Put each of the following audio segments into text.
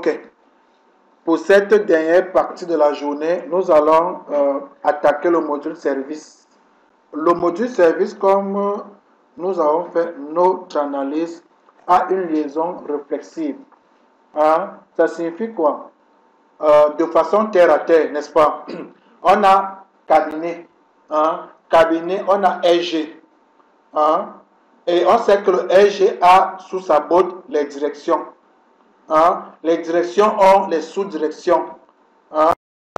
Ok. Pour cette dernière partie de la journée, nous allons attaquer le module service. Le module service, comme nous avons fait notre analyse, a une liaison réflexive. Hein? Ça signifie quoi? De façon terre à terre, n'est-ce pas? On a cabinet. Hein? Cabinet, on a RG. Hein? Et on sait que le RG a sous sa botte les directions. Hein? Les directions ont les sous-directions. Hein?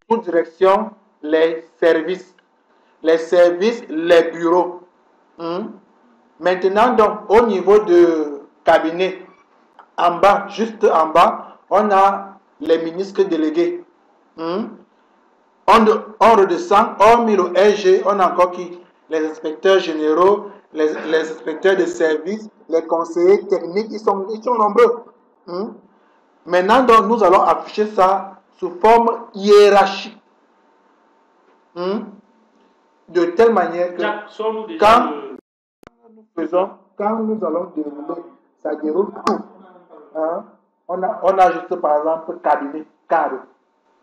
Les sous-directions, les services. Les services, les bureaux. Hein? Maintenant, donc, au niveau de cabinet, en bas, juste en bas, on a les ministres délégués. Hein? On redescend, hormis le RG, on a encore qui? Les inspecteurs généraux, les inspecteurs de services, les conseillers techniques, ils sont nombreux. Hein? Maintenant, donc, nous allons afficher ça sous forme hiérarchique. Hein? De telle manière que quand nous allons dérouler, ça déroule tout. Hein? On a juste par exemple cabinet, cadre.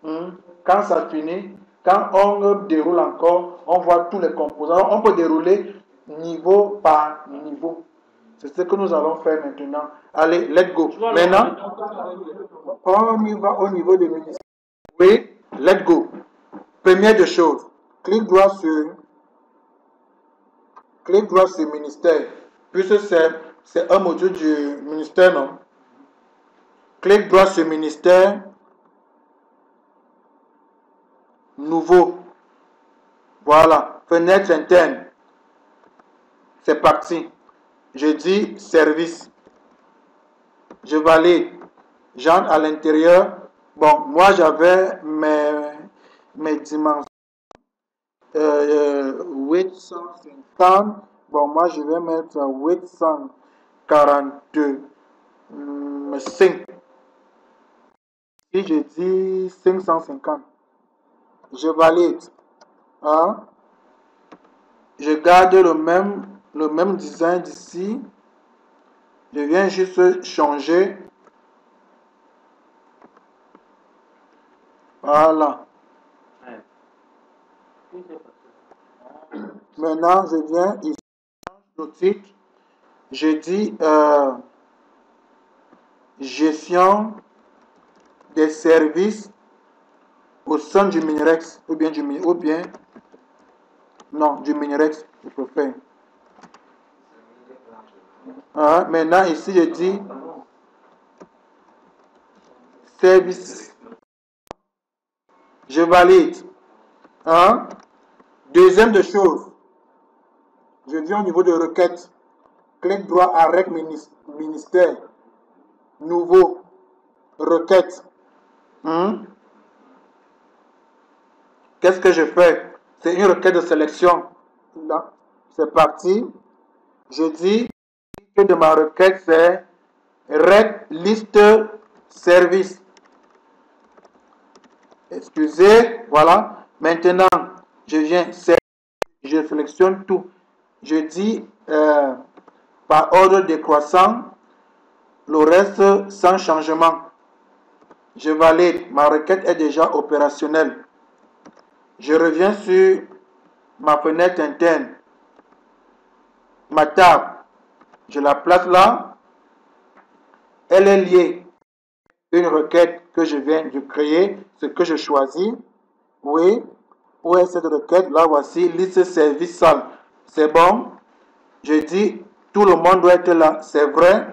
Hein? Quand ça finit, quand on déroule encore, on voit tous les composants. On peut dérouler niveau par niveau. C'est ce que nous allons faire maintenant. Allez, let's go. Maintenant, on y va au niveau des ministères. Oui, let's go. Première des choses, clique droit sur ministère. Puisque c'est un module du ministère, non? Clique droit sur ministère. Nouveau. Voilà. Fenêtre interne. C'est parti. Je dis service. Je valide. J'entre à l'intérieur. Bon, moi j'avais mes dimensions. 850. Bon, moi je vais mettre 842. 5. Si je dis 550. Je valide. Hein? Je garde le même design d'ici. Je viens juste changer. Voilà. Maintenant, je viens ici. Le titre. Je dis gestion des services au sein du Minirex ou bien du Minirex, je préfère. Maintenant, ici, je dis service. Je valide. Deuxième de chose, je viens au niveau de requête. Clique droit avec ministère. Nouveau. Requête. Qu'est-ce que je fais? C'est une requête de sélection. Là, c'est parti. Je dis que de ma requête, c'est Red List Service. Excusez, voilà. Maintenant, je viens, je sélectionne tout. Je dis par ordre décroissant, le reste sans changement. Je valide. Ma requête est déjà opérationnelle. Je reviens sur ma fenêtre interne. Ma table. Je la place là. Elle est liée. Une requête que je viens de créer. Ce que je choisis. Oui. Où est cette requête? Là, voici. Liste service salle. C'est bon. Je dis, tout le monde doit être là. C'est vrai.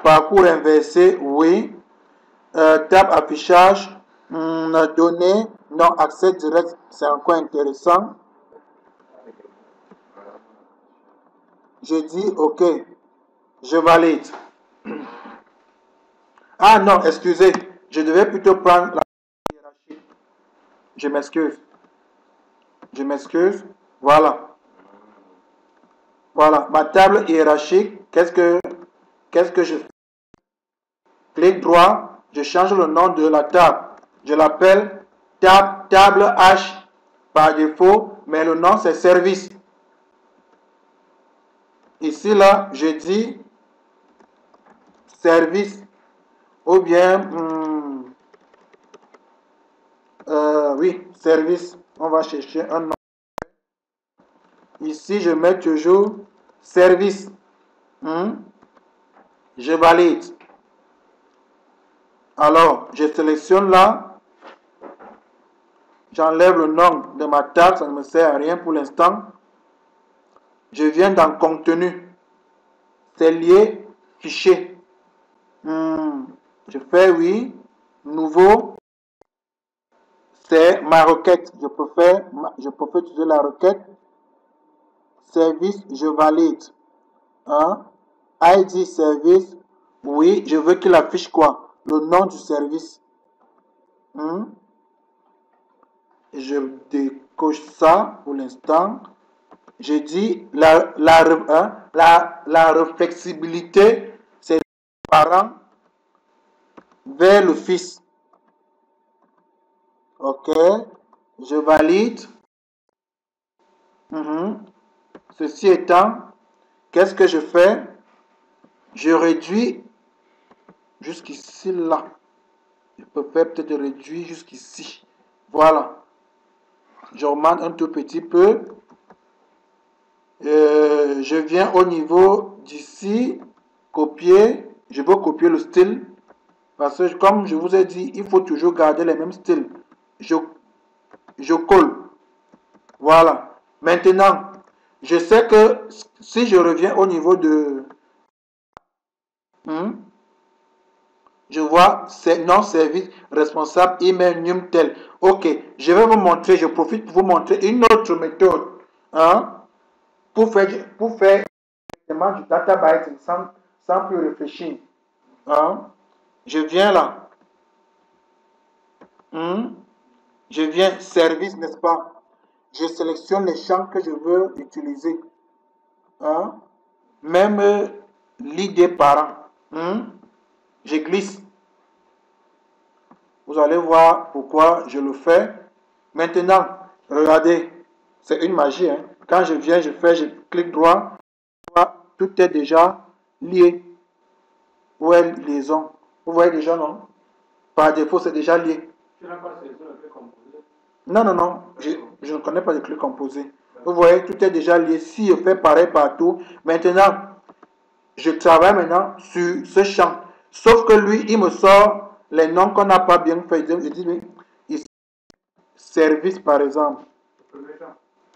Parcours inversé. Oui. Table affichage. Données. Non, accès direct. C'est encore intéressant. Je dis OK. Je valide. Ah non, excusez. Je devais plutôt prendre la hiérarchie. Je m'excuse. Je m'excuse. Voilà. Voilà. Ma table hiérarchique. Qu'est-ce que je fais? Clic droit. Je change le nom de la table. Je l'appelle table H par défaut. Mais le nom c'est service. Ici là, je dis service, ou bien, oui, service. On va chercher un nom. Ici, je mets toujours service. Je valide. Alors, je sélectionne là. J'enlève le nom de ma table, ça ne me sert à rien pour l'instant. Je viens dans contenu. C'est lié, fichier. Je fais oui. Nouveau. C'est ma requête. Je peux utiliser la requête. Service, je valide. ID service. Oui, je veux qu'il affiche quoi? Le nom du service. Je décoche ça pour l'instant. Je dis la réflexibilité, c'est du parent vers le fils. Ok, je valide. Ceci étant, qu'est-ce que je fais? Je réduis jusqu'ici là. Je peux faire peut-être réduire jusqu'ici. Voilà. J'augmente un tout petit peu. Je viens au niveau d'ici, copier. Je veux copier le style. Parce que comme je vous ai dit, il faut toujours garder les mêmes styles. Je colle. Voilà. Maintenant, je sais que si je reviens au niveau de... je vois c'est non service responsable email numtel. Ok, je vais vous montrer, je profite pour vous montrer une autre méthode pour faire du data byting sans plus réfléchir. Je viens là. Je viens service, n'est-ce pas? Je sélectionne les champs que je veux utiliser. Même l'ID parent. Je glisse. Vous allez voir pourquoi je le fais. Maintenant, regardez, c'est une magie. Quand je viens, je clique droit. Tout est déjà lié. Où est liaison? Vous voyez déjà, non? Par défaut, c'est déjà lié. Tu n'as pas sélectionné le clé composé? Non. Je ne connais pas de clé composée. Vous voyez, tout est déjà lié. Si je fais pareil partout, maintenant, je travaille maintenant sur ce champ. Sauf que lui, il me sort les noms qu'on n'a pas bien fait. Je dis, ici, service par exemple.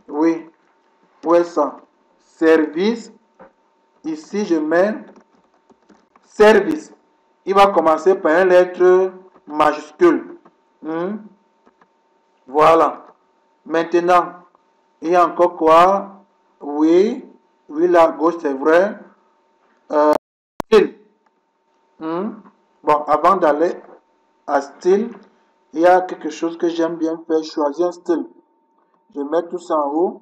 Oui. Où est ça? Service. Ici, je mets service. Il va commencer par une lettre majuscule. Voilà. Maintenant, il y a encore quoi? Oui, là à gauche, c'est vrai. Style. Bon, avant d'aller à style, il y a quelque chose que j'aime bien faire, choisir un style. Je mets tout ça en haut.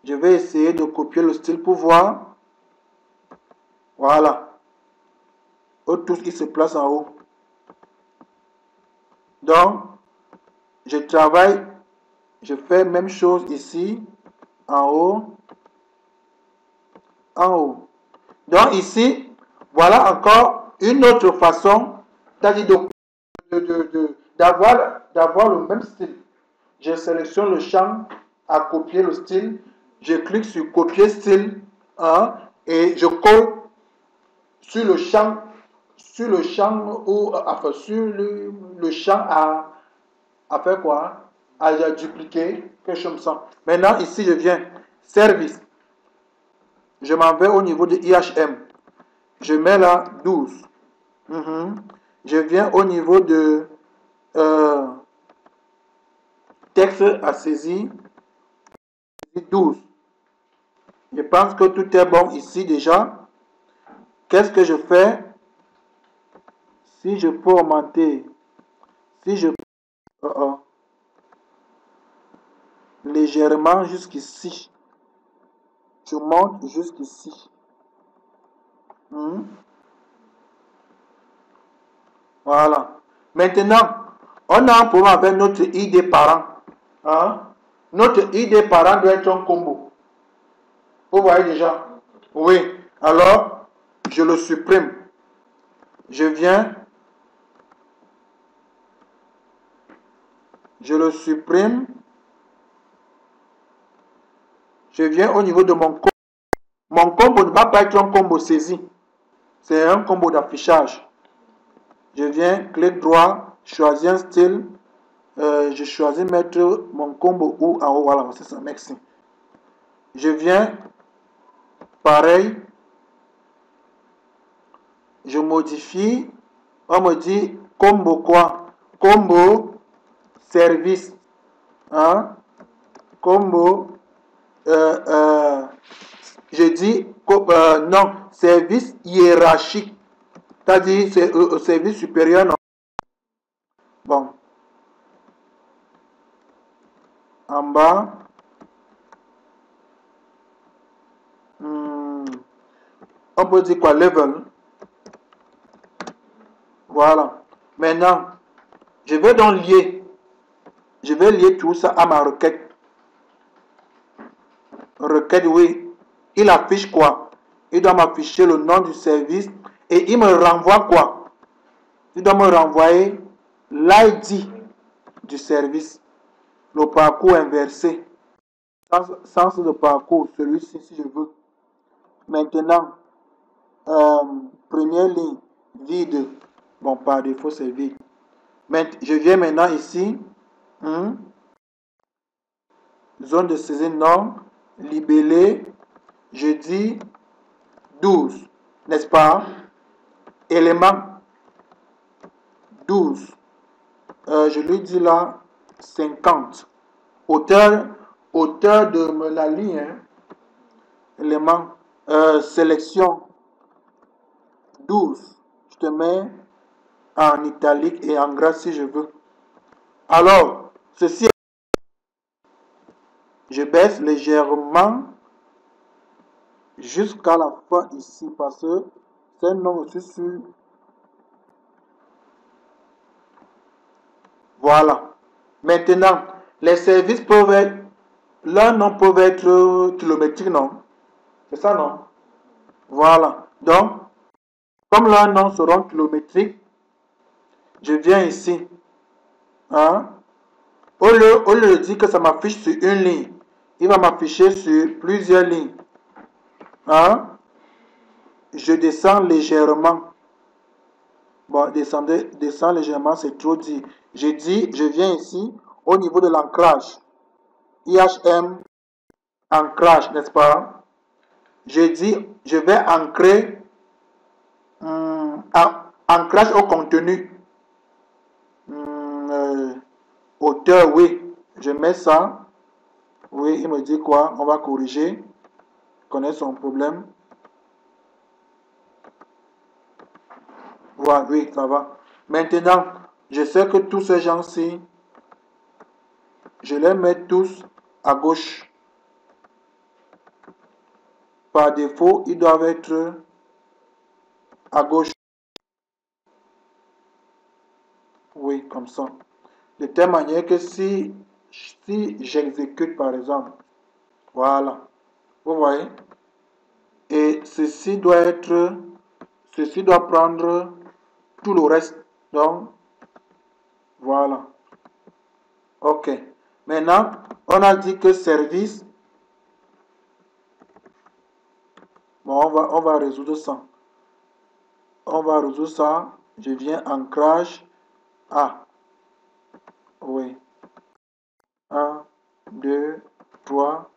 Je vais essayer de copier le style pour voir. Voilà. Tout ce qui se place en haut. Donc, je travaille, je fais même chose ici, en haut, en haut. Donc ici, voilà encore une autre façon, c'est-à-dire d'avoir le même style. Je sélectionne le champ à copier le style, je clique sur copier style et je colle sur le champ ou enfin sur le champ à faire quoi? À dupliquer quelque chose comme ça. Maintenant ici je viens service. Je m'en vais au niveau de IHM. Je mets là 12. Je viens au niveau de texte à saisir. 12. Je pense que tout est bon ici déjà. Qu'est-ce que je fais? Si je peux augmenter, si je légèrement jusqu'ici, je monte jusqu'ici. Voilà. Maintenant, on a un problème avec notre ID parent. Notre ID parent doit être un combo. Vous voyez déjà? Oui. Alors, je le supprime. Je viens, je le supprime. Je viens au niveau de mon combo. Mon combo ne va pas être un combo saisi. C'est un combo d'affichage. Je viens, clic droit, choisir un style. Je choisis mettre mon combo où en haut. Voilà, c'est ça, merci. Je viens, pareil. Je modifie. On me dit combo quoi? Combo service. Hein? Combo. Je dis non, service hiérarchique. C'est-à-dire c'est service supérieur. Non? Bon. En bas. On peut dire quoi? Level. Voilà. Maintenant, je vais donc lier. Je vais lier tout ça à ma requête. Requête, oui. Il affiche quoi? Il doit m'afficher le nom du service et il me renvoie quoi? Il doit me renvoyer l'ID du service. Le parcours inversé. Sens de parcours, celui-ci si je veux. Maintenant, première ligne, vide. Bon, par défaut, c'est vide. Je viens maintenant ici. Zone de saisie non. Libellé. Je dis 12. N'est-ce pas? Élément 12. Je lui dis là 50. Hauteur de la ligne. Hein. Élément. Sélection 12. Je te mets en italique et en gras si je veux. Alors, ceci, je baisse légèrement jusqu'à la fin ici parce que c'est un nom aussi sur. Voilà. Maintenant, les services peuvent être, leur nom peut être kilométrique, non? C'est ça, non? Voilà. Donc, comme leurs noms seront kilométriques, je viens ici. Hein? Au lieu de dire que ça m'affiche sur une ligne, il va m'afficher sur plusieurs lignes. Hein? Je descends légèrement. Bon, descends légèrement, c'est trop dit. Je viens ici au niveau de l'ancrage. IHM, ancrage, n'est-ce pas? Je vais ancrer ancrage au contenu. Hauteur, oui. Je mets ça. Oui, il me dit quoi? On va corriger. Connaît son problème. Voilà, oui, ça va. Maintenant, je sais que tous ces gens-ci, je les mets tous à gauche. Par défaut, ils doivent être à gauche. Oui, comme ça. De telle manière que si j'exécute, par exemple, voilà. Vous voyez? Et ceci doit prendre tout le reste. Donc, voilà. OK. Maintenant, on a dit que service. Bon, on va résoudre ça. On va résoudre ça. Je viens ancrage. Ah. Oui. 1, 2, 3.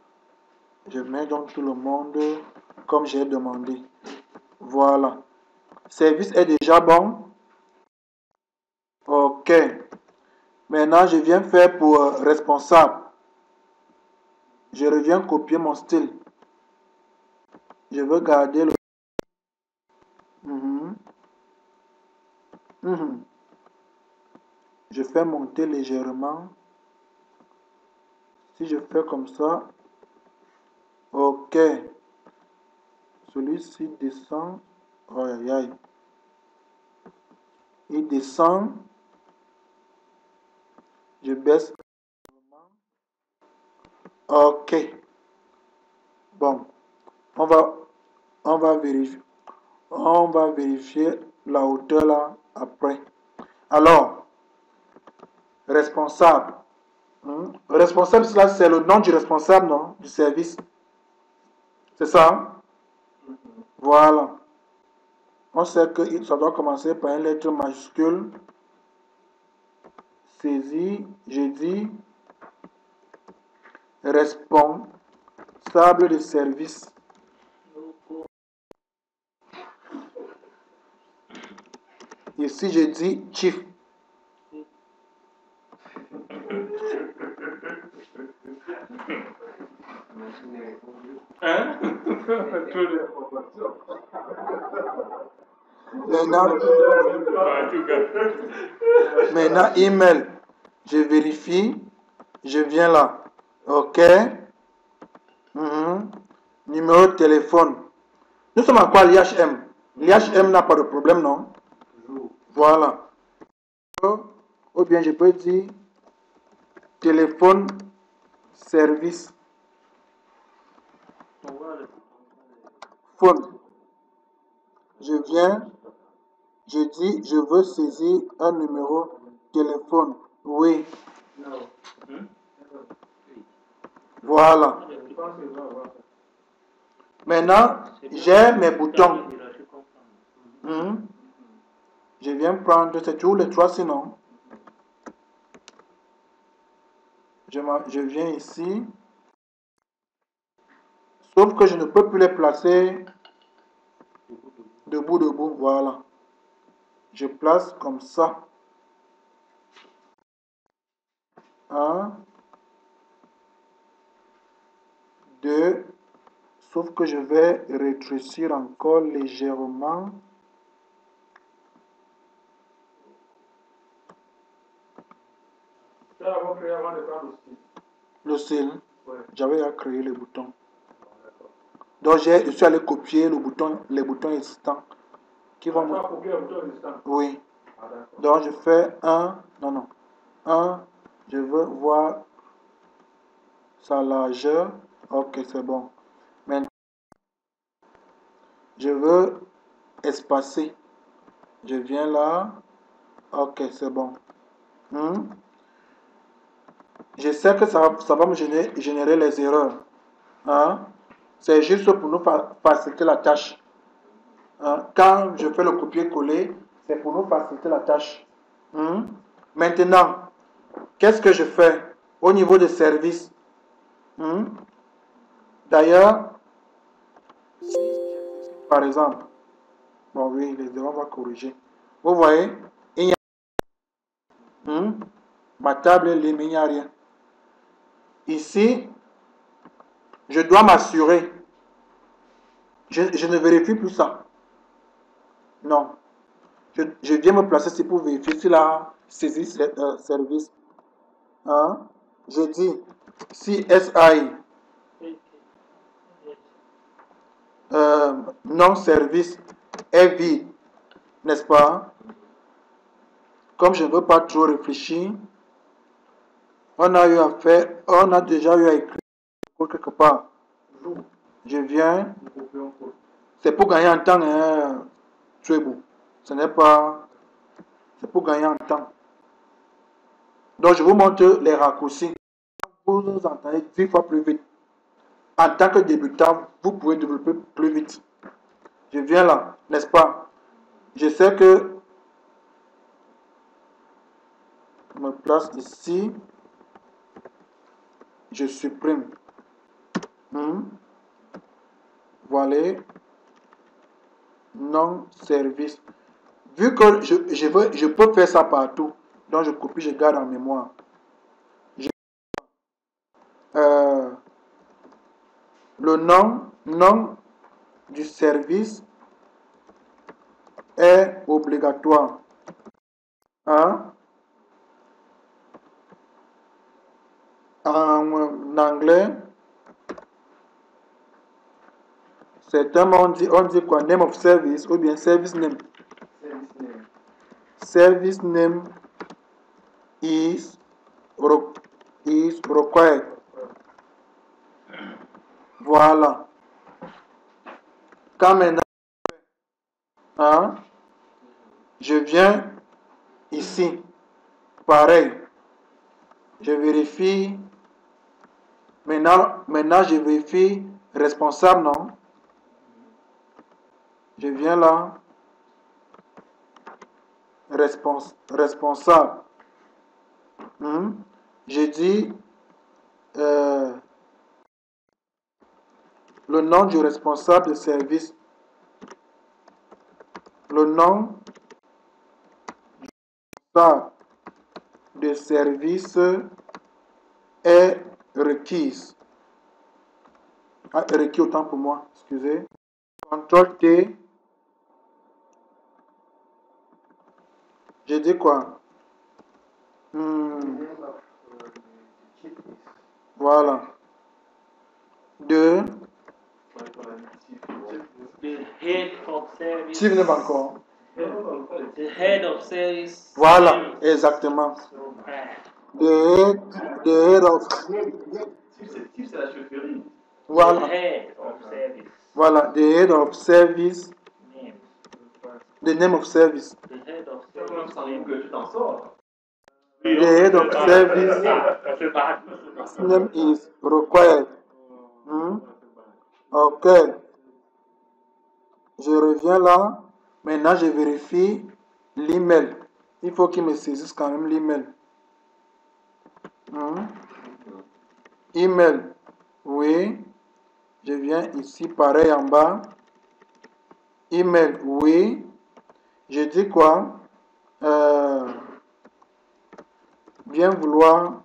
Je mets donc tout le monde comme j'ai demandé. Voilà. Service est déjà bon. OK. Maintenant, je viens faire pour responsable. Je reviens copier mon style. Je veux garder le. Je fais monter légèrement. Si je fais comme ça. OK. Celui-ci descend. Aïe, aïe, aïe. Il descend. Je baisse. OK. Bon. On va vérifier. On va vérifier la hauteur là après. Alors, responsable. Responsable, cela c'est le nom du responsable, non? Du service. C'est ça? Voilà. On sait que ça doit commencer par une lettre majuscule. Saisie, j'ai dit responsable de service. Ici, j'ai dit chief. Hein? Maintenant, email. Je vérifie. Je viens là. OK. Numéro de téléphone. Nous sommes à quoi l'IHM? L'IHM n'a pas de problème, non? Voilà. Ou bien je peux dire téléphone service. Phone. Je viens. Je dis, je veux saisir un numéro téléphone. Oui. Voilà. Maintenant, j'ai mes boutons. Je viens prendre, c'est toujours les trois sinon. Je viens ici. Sauf que je ne peux plus les placer debout. Voilà. Je place comme ça. 1, 2. Sauf que je vais rétrécir encore légèrement. Le style. J'avais à créer les boutons. Donc je suis allé copier les boutons existants. Qui vont me... Oui. Donc je fais un. Non. 1. Je veux voir sa largeur. Ok, c'est bon. Maintenant, je veux espacer. Je viens là. Ok, c'est bon. Je sais que ça va me générer les erreurs. C'est juste pour nous faciliter la tâche. Quand je fais le copier-coller, c'est pour nous faciliter la tâche. Maintenant, qu'est-ce que je fais au niveau des services? D'ailleurs, par exemple, bon oui, les erreurs, on va corriger. Vous voyez, il y a ma table est libre, il n'y a rien. Ici, je dois m'assurer. Je ne vérifie plus ça. Non. Je viens me placer ici pour vérifier si la saisie service. Je dis si SI non service est vide, n'est-ce pas? Comme je ne veux pas trop réfléchir, on a déjà eu à écrire quelque part. Je viens, c'est pour gagner en temps, très beau. Ce n'est pas, c'est pour gagner en temps. Donc je vous montre les raccourcis. Vous entendez 10 fois plus vite. En tant que débutant, vous pouvez développer plus vite. Je viens là, n'est-ce pas? Je sais que je me place ici. Je supprime. Voilà. Non service. Vu que je peux faire ça partout, donc je copie, je garde en mémoire. Le nom du service est obligatoire. En anglais, certains on dit quoi? Name of service ou bien service name. Service name is required. Voilà. Quand maintenant Hein? Je viens ici. Pareil. Je vérifie. Maintenant, je vérifie responsable, non? Je viens là. Responsable. Je dis le nom du responsable de service. Le nom de service est requis. Ah, requis autant pour moi, excusez. Contrôle T. J'ai dit quoi? Voilà. De. The head of service. Si venez pas encore. The head of service. Voilà, exactement. The head of. C'est la chefferie. Voilà. The head of service. Voilà, the head of service. Name. The name of service. The head of C'est comme service. ça que tu t'en sors. The head of service name is required. Ok. Je reviens là. Maintenant, je vérifie l'email. Il faut qu'il me saisisse quand même l'email. Email. Oui. Je viens ici, pareil en bas. Email. Oui. Je dis quoi? Bien vouloir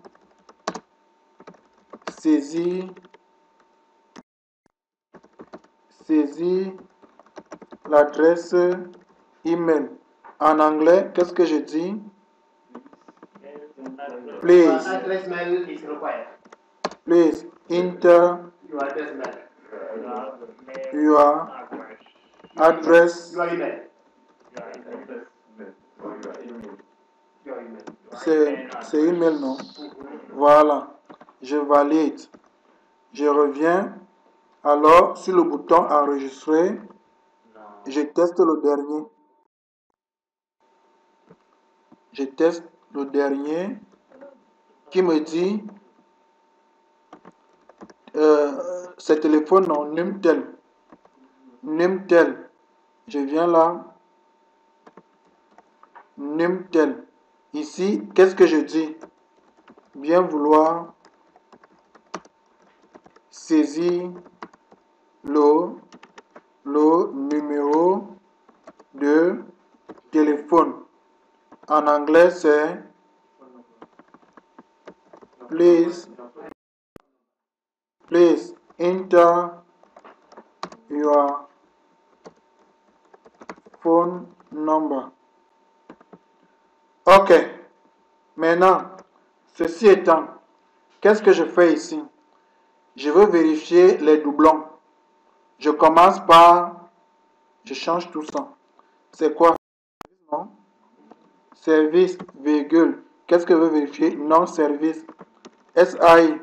saisir l'adresse email. En anglais, qu'est-ce que je dis? Please. Address mail is required. Please enter Your address mail. your address. Your email. C'est email, non? Voilà. Je valide. Je reviens. Alors, sur le bouton enregistrer, je teste le dernier. Je teste le dernier qui me dit ce téléphone, non, Numtel. Numtel. Je viens là. Numtel. Ici, qu'est-ce que je dis? Bien vouloir saisir le numéro de téléphone. En anglais, c'est please enter your phone number. Ok. Maintenant, ceci étant, qu'est-ce que je fais ici? Je veux vérifier les doublons. Je commence par, je change tout ça. C'est quoi? Non? Service, virgule. Qu'est-ce que je veux vérifier? Non-service. SI.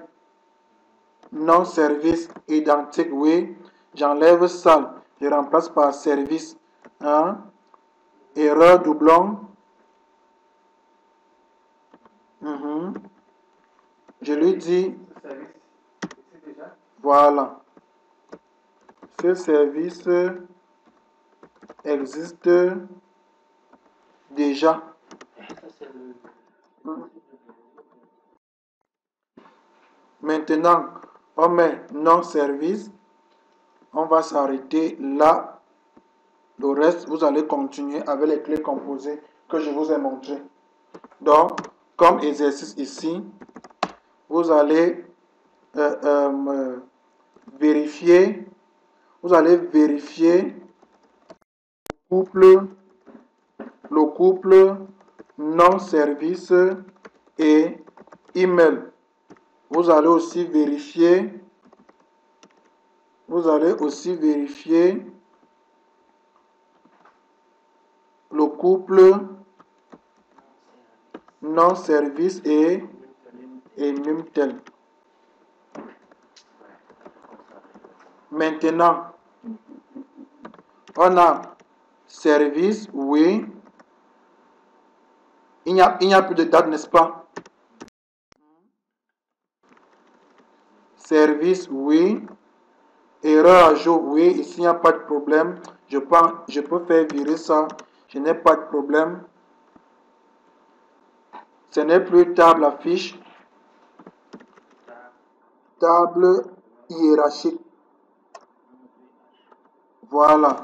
Non-service, identique, oui. J'enlève salle. Je remplace par service. Erreur, doublon. Je lui dis, voilà. Ce service existe déjà. Maintenant, on met non-service. On va s'arrêter là. Le reste, vous allez continuer avec les clés composées que je vous ai montrées. Donc, comme exercice ici, vous allez vérifier. Vous allez vérifier le couple non-service et email. Vous allez aussi vérifier le couple non-service et Numtel. Maintenant, on a Service, oui. Il n'y a plus de date, n'est-ce pas? Service, oui. Erreur à jour, oui. Ici, il n'y a pas de problème. Je peux faire virer ça. Je n'ai pas de problème. Ce n'est plus table affiche. Table hiérarchique. Voilà.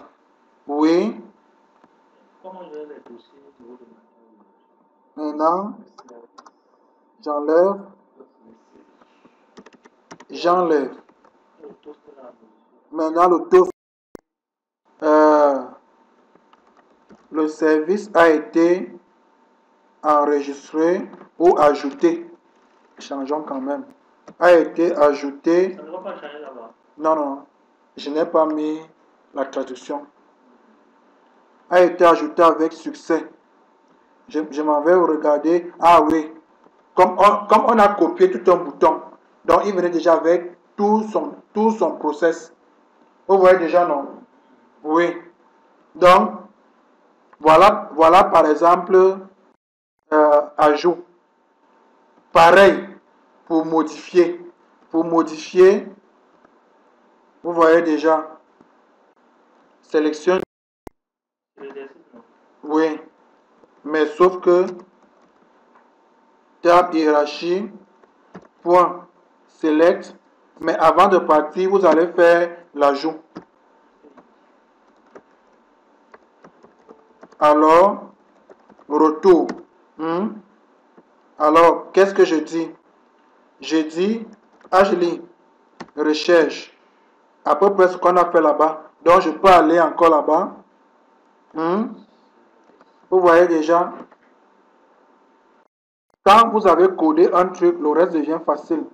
Oui. Comment je vais les dossiers au niveau de ma Maintenant, j'enlève. Maintenant, le service a été enregistré ou ajouté. Changeons quand même. A été ajouté. Ça ne va pas changer là-bas. Non. Je n'ai pas mis la traduction. A été ajouté avec succès. Je m'en vais regarder. Ah oui. Comme on a copié tout un bouton. Donc, il venait déjà avec tout son process. Vous voyez déjà, non? Oui. Donc, voilà par exemple, ajout. Pareil, pour modifier. Pour modifier, vous voyez déjà, sélectionne. Oui. Mais sauf que, tab hiérarchie, point, select. Mais avant de partir, vous allez faire l'ajout. Alors, retour. Alors, qu'est-ce que je dis? Je dis, je lis, recherche. À peu près ce qu'on a fait là-bas. Donc, je peux aller encore là-bas. Vous voyez déjà. Quand vous avez codé un truc, le reste devient facile.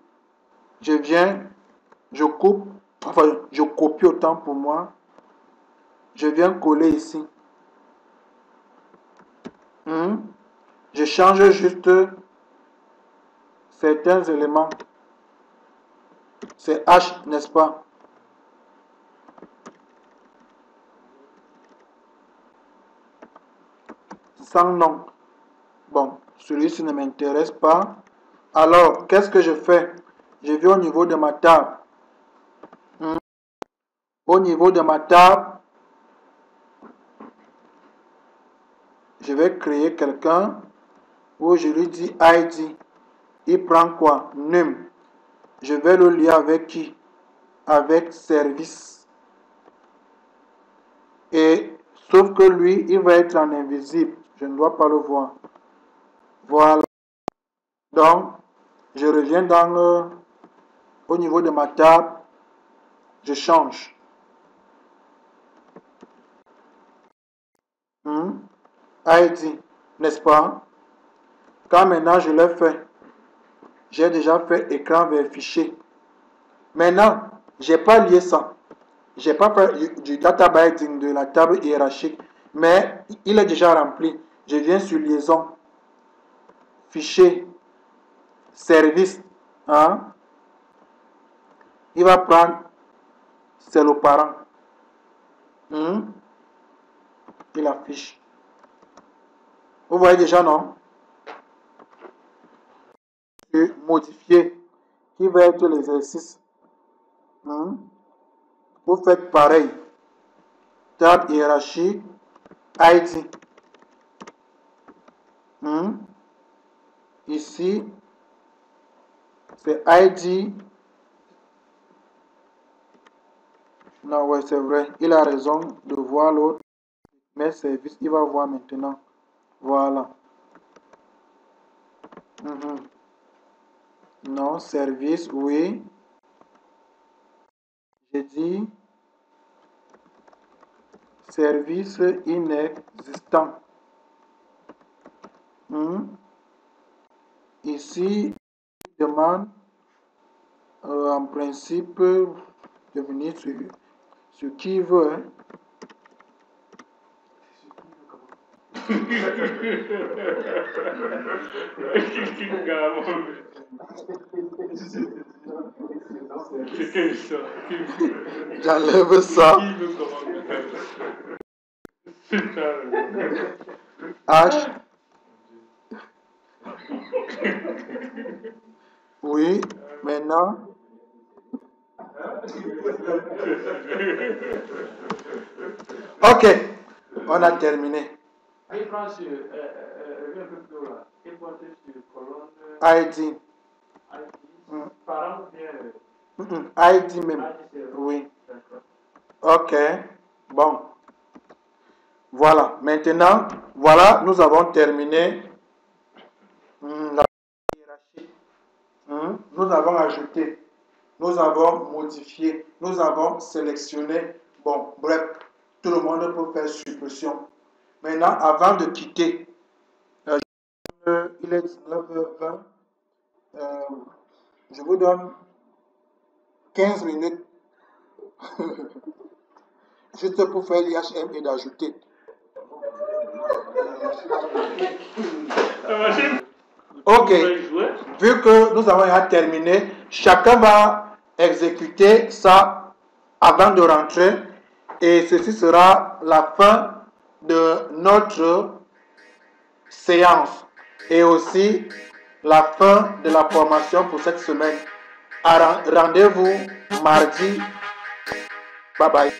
Je coupe, je copie autant pour moi. Je viens coller ici. Je change juste certains éléments. C'est H, n'est-ce pas? Sans nom. Bon, celui-ci ne m'intéresse pas. Alors, qu'est-ce que je fais? Je vais au niveau de ma table. Au niveau de ma table, je vais créer quelqu'un où je lui dis ID. Il prend quoi? Num. Je vais le lier avec qui? Avec service. Et sauf que lui, il va être en invisible. Je ne dois pas le voir. Voilà. Donc, je reviens au niveau de ma table. Je change. ID, n'est-ce pas? Quand maintenant je l'ai fait, j'ai déjà fait écran vers fichier. Maintenant, je n'ai pas lié ça. Je n'ai pas fait du data binding de la table hiérarchique, mais il est déjà rempli. Je viens sur liaison, fichier, service. Il va prendre, c'est le parent. Il affiche. Vous voyez déjà, non? Modifier, qui va être l'exercice. Vous faites pareil. Table hiérarchique, ID. Ici, c'est ID. Non, ouais, c'est vrai. Il a raison de voir l'autre. Mais service, il va voir maintenant. Voilà. Non, service, oui. J'ai dit service inexistant. Ici, il demande en principe de venir sur qui il veut. J'enlève ça. H. Oui, maintenant. Ok, on a terminé. Oui, Francis, reviens un peu plus haut là. Et porter sur colonne ID. ID, parent ou bien ID même. ID, c'est Oui. d'accord. Ok. Bon. Voilà. Maintenant, voilà, nous avons terminé la hiérarchie. Nous avons ajouté, nous avons modifié, nous avons sélectionné. Bon, bref, tout le monde peut faire suppression. Maintenant, avant de quitter, il est 19h20. Je vous donne 15 minutes juste pour faire l'IHM et d'ajouter. Ok, vu que nous avons déjà terminé, chacun va exécuter ça avant de rentrer et ceci sera la fin de notre séance et aussi la fin de la formation pour cette semaine. Rendez-vous mardi. Bye bye.